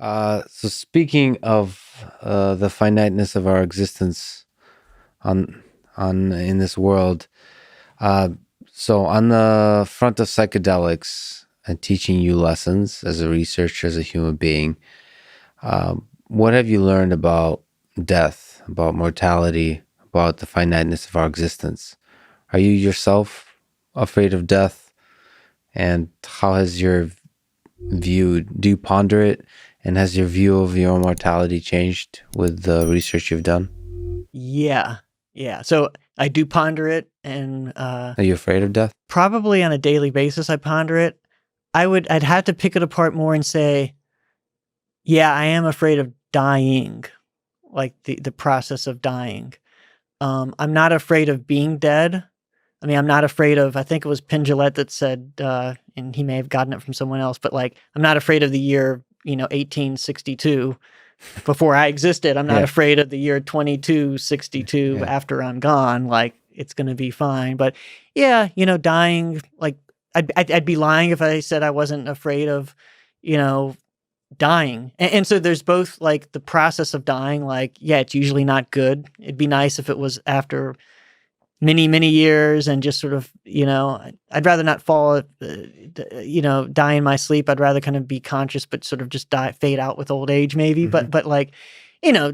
So speaking of the finiteness of our existence on on in this world, uh, so on the front of psychedelics and teaching you lessons as a researcher, as a human being, what have you learned about death, about mortality, about the finiteness of our existence? Are you yourself afraid of death? And how has your view, do you ponder it? And has your view of your mortality changed with the research you've done? Yeah. Yeah. So I do ponder it, and Are you afraid of death? probably on a daily basis I ponder it. I'd have to pick it apart more and say, yeah, I am afraid of dying, like the process of dying. I'm not afraid of being dead. I mean, I'm not afraid of, I think it was Penn that said, and he may have gotten it from someone else, but like, I'm not afraid of the year, 1862 before I existed. I'm not Yeah. afraid of the year 2262 Yeah. after I'm gone. Like, it's going to be fine. But yeah, dying, like, I'd be lying if I said I wasn't afraid of, you know, dying. And so there's both like the process of dying, like, yeah, it's usually not good. It'd be nice if it was after many, many years and just sort of, I'd rather not fall, die in my sleep. I'd rather kind of be conscious, but sort of just fade out with old age maybe. Mm-hmm. But like,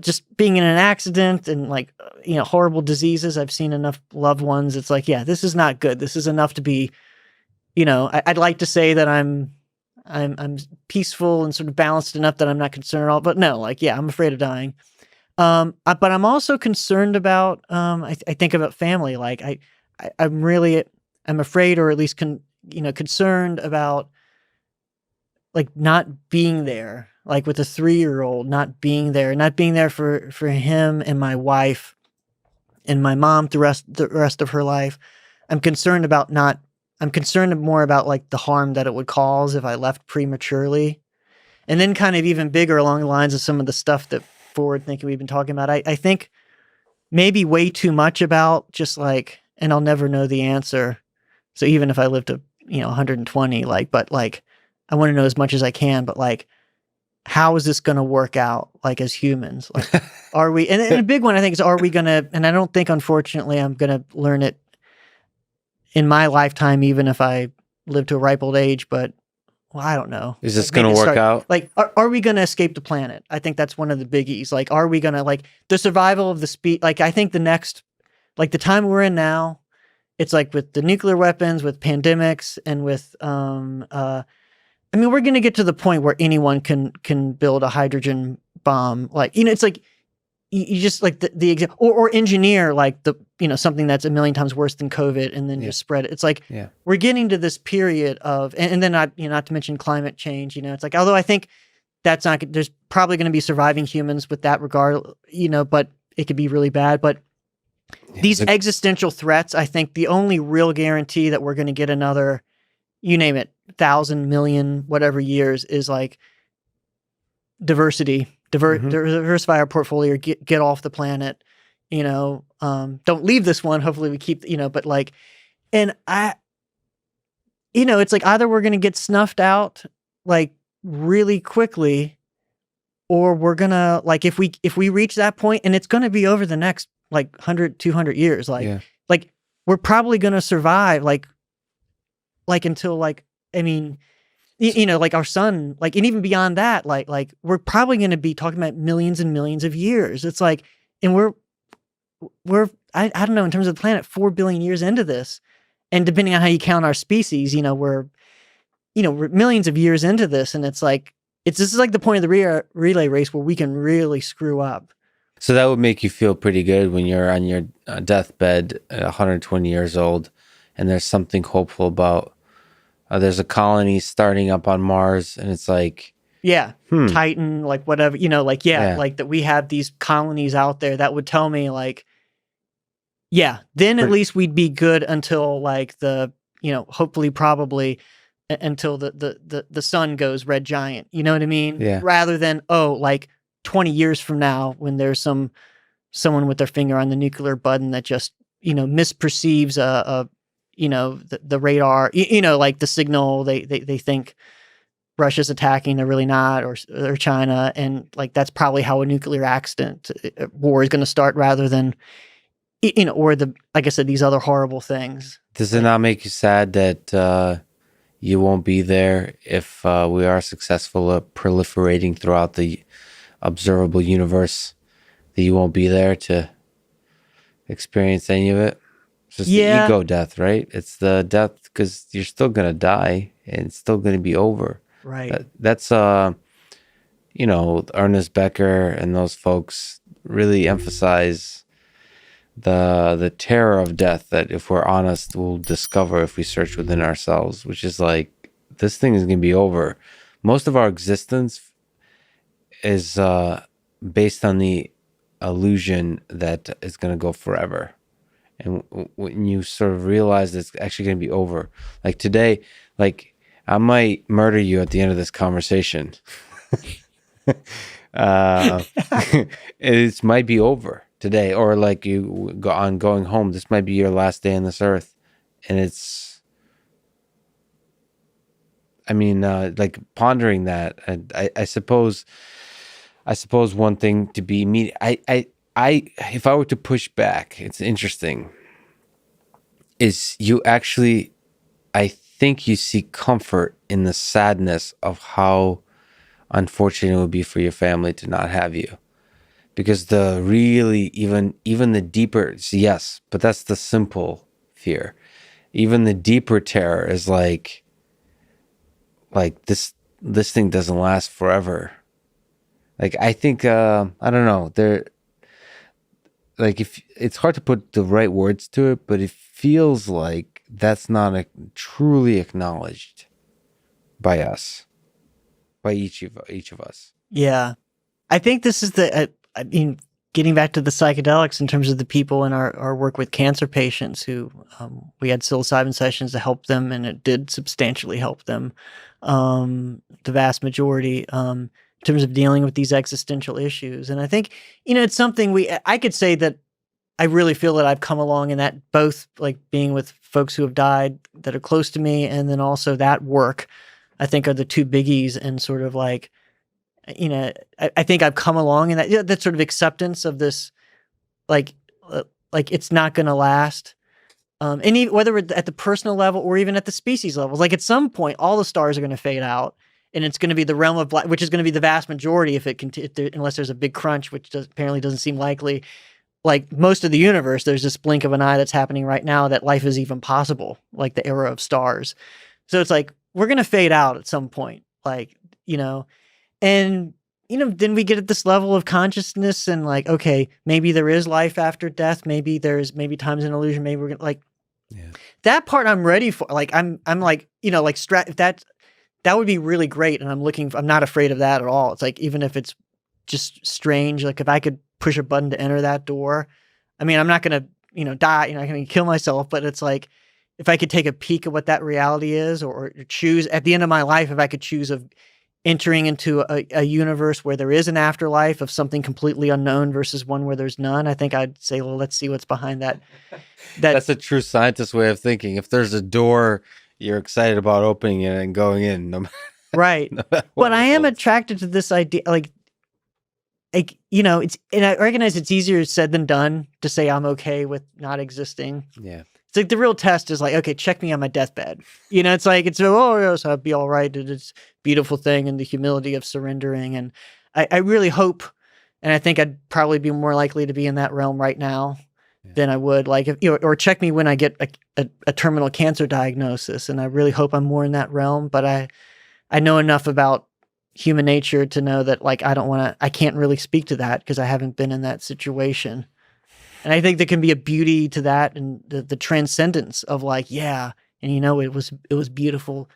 just being in an accident and like, horrible diseases. I've seen enough loved ones. It's like, yeah, this is not good. This is enough to be, I'd like to say that I'm peaceful and sort of balanced enough that I'm not concerned at all. But no, like, yeah, I'm afraid of dying. But I'm also concerned about, I think about family. Like I'm afraid, or at least concerned about like not being there, like with a 3-year-old, not being there for him and my wife and my mom the rest of her life. I'm concerned more about like the harm that it would cause if I left prematurely. And then kind of even bigger along the lines of some of the stuff that forward thinking we've been talking about. I think maybe way too much about just like, and I'll never know the answer. So even if I live to, 120, but like, I want to know as much as I can, but like, how is this going to work out? Like as humans, like, are we, and a big one I think is, are we going to, and I don't think, unfortunately, I'm going to learn it in my lifetime, even if I live to a ripe old age, but well, I don't know. Is this going to work out? Like, are we going to escape the planet? I think that's one of the biggies. Like, are we going to, like, the survival of the speed? Like, I think the next, like, the time we're in now, it's like with the nuclear weapons, with pandemics, and with, I mean, we're going to get to the point where anyone can build a hydrogen bomb. Like, it's like, you just like or engineer like the, something that's a million times worse than COVID and then just spread it. It's like, we're getting to this period of, and then not to mention climate change, it's like, although I think that's not, there's probably going to be surviving humans with that regard, but it could be really bad. But these existential threats, I think the only real guarantee that we're going to get another, you name it, 1,000 million, whatever years is like diversity. Diversify our portfolio, get off the planet, don't leave this one. Hopefully we keep, but like, and it's like either we're going to get snuffed out like really quickly, or we're going to like, if we reach that point, and it's going to be over the next like 100, 200 years, like we're probably going to survive like until like, I mean, like our son, like, and even beyond that, like we're probably going to be talking about millions and millions of years. It's like, and we're, I don't know, in terms of the planet, 4 billion years into this. And depending on how you count our species, we're millions of years into this. And it's like, this is like the point of the relay race where we can really screw up. So that would make you feel pretty good when you're on your deathbed at 120 years old, and there's something hopeful about, there's a colony starting up on Mars, and it's like, Titan, like whatever, like, like that we have these colonies out there that would tell me like, then at least we'd be good until like the, hopefully, probably until the sun goes red giant, you know what I mean? Yeah. Rather than, like 20 years from now when there's someone with their finger on the nuclear button that just, misperceives the radar, like the signal they think Russia's attacking, they're really not, or China, and like that's probably how a nuclear accident war is going to start, rather than or like I said, these other horrible things. Does it not make you sad that you won't be there if we are successful at proliferating throughout the observable universe? That you won't be there to experience any of it? It's just the ego death, right? It's the death because you're still gonna die and it's still gonna be over. Right. That's Ernest Becker and those folks really emphasize the terror of death that, if we're honest, we'll discover if we search within ourselves, which is like, this thing is gonna be over. Most of our existence is based on the illusion that it's gonna go forever. And when you sort of realize that it's actually going to be over, like today, like I might murder you at the end of this conversation. It might be over today, or like you go on going home. This might be your last day on this earth, and it's. I mean, like pondering that, and I suppose one thing to be me. If I were to push back, it's interesting, is you actually, I think you see comfort in the sadness of how unfortunate it would be for your family to not have you. Because the really, even the deeper, yes, but that's the simple fear. Even the deeper terror is like this thing doesn't last forever. Like, I think, I don't know, like, if it's hard to put the right words to it, but it feels like that's not truly acknowledged by us, by each of us. Yeah, I think this is I mean, getting back to the psychedelics in terms of the people in our work with cancer patients who we had psilocybin sessions to help them, and it did substantially help them, the vast majority. In terms of dealing with these existential issues. And I think, it's something I could say that I really feel that I've come along in that, both like being with folks who have died that are close to me, and then also that work, I think, are the two biggies. And sort of like, I think I've come along in that sort of acceptance of this, like it's not going to last. And even, whether it's at the personal level or even at the species levels, like at some point, all the stars are going to fade out. And it's going to be the realm of black, which is going to be the vast majority if unless there's a big crunch, which apparently doesn't seem likely. Like most of the universe, there's this blink of an eye that's happening right now that life is even possible, like the era of stars. So it's like, we're going to fade out at some point, like, and, then we get at this level of consciousness and like, okay, maybe there is life after death. Maybe time's an illusion. Maybe we're going to like, that part I'm ready for. Like, I'm like, if that would be really great. And I'm not afraid of that at all. It's like, even if it's just strange, like if I could push a button to enter that door, I mean, I'm not going to, die, I'm going to kill myself, but it's like, if I could take a peek at what that reality is, or choose at the end of my life, if I could choose of entering into a universe where there is an afterlife of something completely unknown versus one where there's none, I think I'd say, well, let's see what's behind that. That's a true scientist way of thinking. If there's a door, you're excited about opening it and going in. No matter, right. no matter but I am attracted to this idea, like, and I recognize it's easier said than done to say I'm okay with not existing. Yeah. It's like the real test is like, okay, check me on my deathbed. It's like, yes, I'd be all right. It's a beautiful thing, and the humility of surrendering. And I really hope, and I think I'd probably be more likely to be in that realm right now than I would, like, if, or check me when I get a terminal cancer diagnosis. And I really hope I'm more in that realm, but I know enough about human nature to know that, like, I can't really speak to that because I haven't been in that situation. And I think there can be a beauty to that, and the transcendence of like, yeah. And it was beautiful,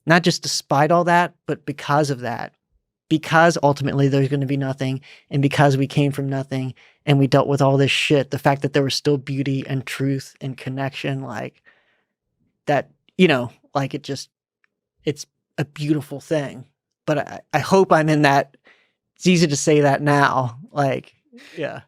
not just despite all that, but because of that, because ultimately there's going to be nothing. And because we came from nothing and we dealt with all this shit, the fact that there was still beauty and truth and connection, like that, like it's a beautiful thing. But I hope I'm in that. It's easy to say that now. Like, yeah.